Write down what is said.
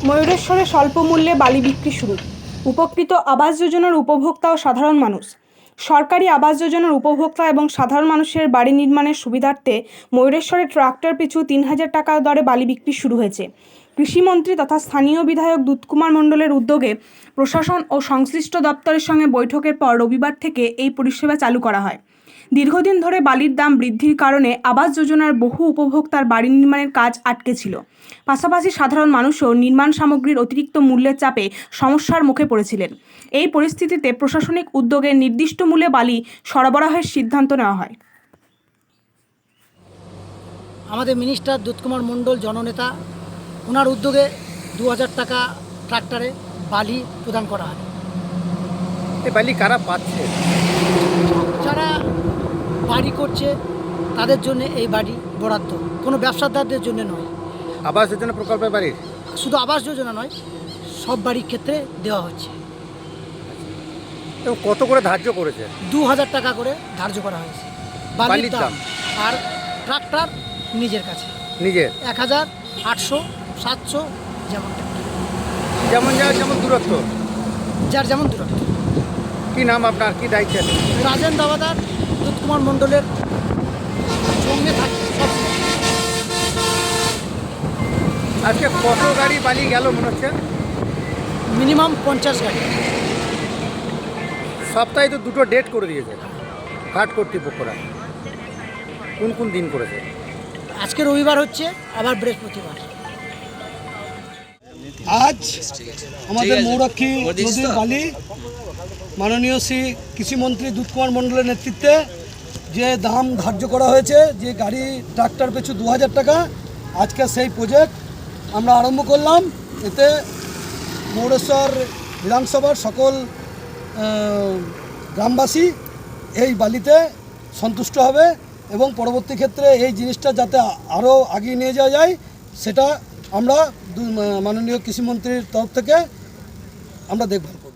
ময়ূরেশ্বরে স্বল্প মূল্যে বালি বিক্রি শুরু। উপকৃত আবাস যোজনার উপভোক্তা ও সাধারণ মানুষ। সরকারি আবাস যোজনার উপভোক্তা এবং সাধারণ মানুষের বাড়ি নির্মাণের সুবিধার্থে ময়ূরেশ্বরে ট্রাক্টর পিছু ৩,০০০ টাকা দরে বালি বিক্রি শুরু হয়েছে। কৃষিমন্ত্রী তথা স্থানীয় বিধায়ক দুধকুমার মণ্ডলের উদ্যোগে প্রশাসন ও সংশ্লিষ্ট দপ্তরের সঙ্গে বৈঠকের পর রবিবার থেকে এই পরিষেবা চালু করা হয়। দীর্ঘদিন ধরে বালির দাম বৃদ্ধির কারণে আবাস যোজনার বহু উপভোক্তার বাড়ি নির্মাণের কাজ আটকে ছিল। পাশাপাশি সাধারণ মানুষও নির্মাণ সামগ্রীর অতিরিক্ত মূল্যের চাপে সমস্যার মুখে পড়েছিলেন। এই পরিস্থিতিতে প্রশাসনিক উদ্যোগে নির্দিষ্ট মূল্যে বালি সরবরাহের সিদ্ধান্ত নেওয়া হয়। আমাদের মিনিস্টার দুধকুমার মণ্ডল জননেতা, ওনার উদ্যোগে ২,০০০ টাকা ট্রাক্টরে বালি প্রদান করা হয়। এই বালি কারা পাচ্ছে? যারা বাড়ি করছে তাদের জন্য এই বাড়ি বরাদ্দ, কোনো ব্যবসাদারদের জন্য নয়। আবাস যোজনা প্রকল্পের বাড়ির শুধু আবাস যোজনা নয়, সব বাড়ির ক্ষেত্রে দেওয়া হচ্ছে। এবং কত করে ধার্য করেছে? ২,০০০ টাকা করে ধার্য করা হয়েছে বালির দাম। আর ট্রাক্টর নিজের কাছে নিজের ১,০০০, ৮০০, ৭০০, যেমন দূরত্ব, যার যেমন দূরত্ব। কি নাম আপনার, কি দায়িত্ব? রাজেন দাবাদার, দুধকুমার মণ্ডলের সঙ্গে থাকে সব। আজকে কত গাড়ি বালি গেল মনে হচ্ছে? মিনিমাম ৫০ গাড়ি। সপ্তাহে তো দুটো ডেট করে দিয়েছে ঘাট কর্তৃপক্ষরা। কোন কোন দিন করেছে? আজকে রবিবার হচ্ছে, আবার বৃহস্পতিবার। আজ আমাদের মৌরাক্ষী নদীর বালি মাননীয় শ্রী কৃষিমন্ত্রী দুধকুমার মণ্ডলের নেতৃত্বে যে দাম ধার্য করা হয়েছে, যে গাড়ি ট্রাক্টর পিছু ২,০০০ টাকা, আজকে সেই প্রজেক্ট আমরা আরম্ভ করলাম। এতে মৌরেশ্বর বিধানসভার সকল গ্রামবাসী এই বালিতে সন্তুষ্ট হবে এবং পরবর্তী ক্ষেত্রে এই জিনিসটা যাতে আরও এগিয়ে নিয়ে যাওয়া যায়, সেটা আমরা মাননীয় কৃষিমন্ত্রীর তরফ থেকে আমরা দেখভাল করব।